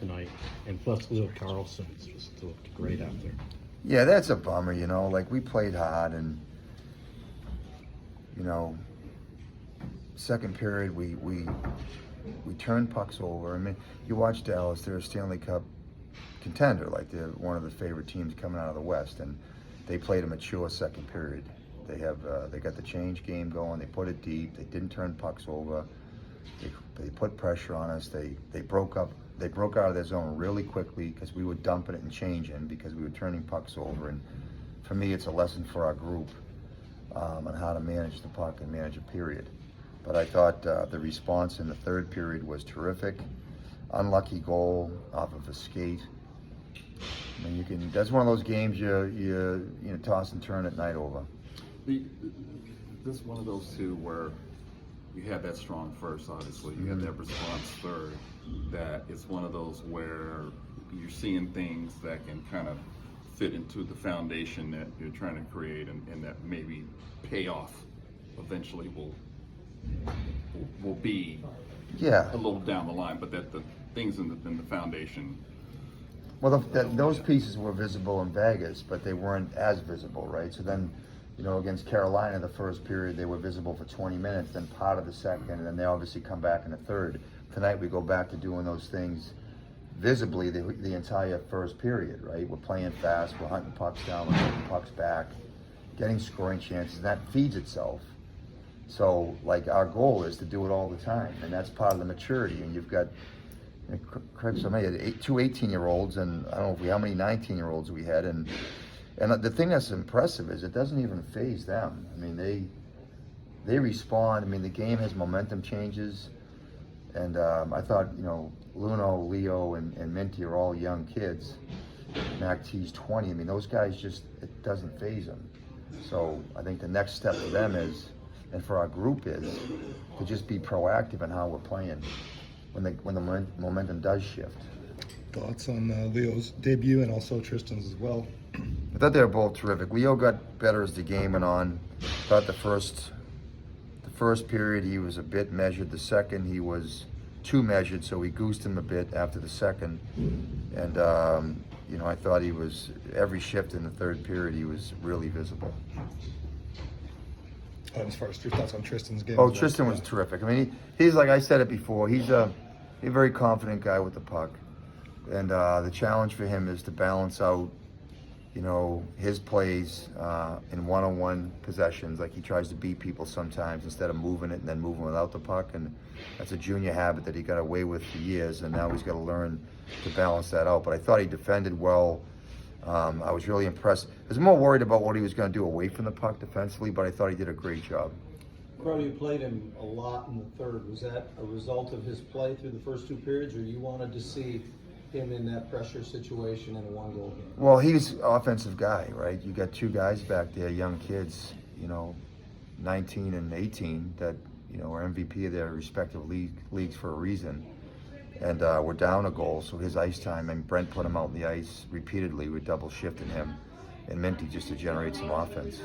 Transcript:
tonight, and plus Leo Carlson just looked great out there. Yeah, that's a bummer, you know. Like, we played hard, and you know, second period we turned pucks over. I mean, you watch Dallas; they're a Stanley Cup contender, like they're one of the favorite teams coming out of the West, and they played a mature second period. They got the change game going. They put it deep. They didn't turn pucks over. They put pressure on us. They broke out of their zone really quickly because we were dumping it and changing because we were turning pucks over. And for me, it's a lesson for our group on how to manage the puck and manage a period. But I thought the response in the third period was terrific. Unlucky goal off of a skate. I mean, that's one of those games you toss and turn at night over. This is one of those two where you had that strong first, obviously. You had that response third. That it's one of those where you're seeing things that can kind of fit into the foundation that you're trying to create, and that maybe payoff eventually will be a little down the line, but that the things in the foundation. Well, those pieces were visible in Vegas, but they weren't as visible, right? So then, against Carolina, the first period, they were visible for 20 minutes, then part of the second, and then they obviously come back in the third. Tonight, we go back to doing those things visibly the entire first period, right? We're playing fast, we're hunting pucks down, we're hunting pucks back, getting scoring chances, and that feeds itself. So, like, our goal is to do it all the time, and that's part of the maturity. And you've got, correct, so many, two 18-year-olds, and I don't know how many 19-year-olds we had, and the thing that's impressive is it doesn't even faze them. I mean, they respond. I mean, the game has momentum changes, and I thought, Luno, Leo, and Minty are all young kids. Mac T's 20. I mean, those guys it doesn't faze them. So I think the next step for them is, and for our group is, to just be proactive in how we're playing when the momentum does shift. Thoughts on Leo's debut and also Tristan's as well? I thought they were both terrific. Leo got better as the game went on. Thought the first period he was a bit measured. The second he was too measured, so we goosed him a bit after the second. And I thought he was every shift in the third period he was really visible. As far as your thoughts on Tristan's game? Oh, Tristan was terrific. I mean, he's like I said it before. He's a very confident guy with the puck, and the challenge for him is to balance out his plays in one-on-one possessions. Like, he tries to beat people sometimes instead of moving it and then moving without the puck, and that's a junior habit that he got away with for years, and now he's got to learn to balance that out. But I thought he defended well. I was really impressed. I was more worried about what he was going to do away from the puck defensively, but I thought he did a great job. Crowdy played him a lot in the third. Was that a result of his play through the first two periods, or you wanted to see him in that pressure situation in a one-goal game? Well, he's an offensive guy, right? You got two guys back there, young kids, 19 and 18, that are MVP of their respective leagues for a reason. And we're down a goal, so his ice time, and Brent put him out on the ice repeatedly with double shifting him, and Minty just to generate some offense.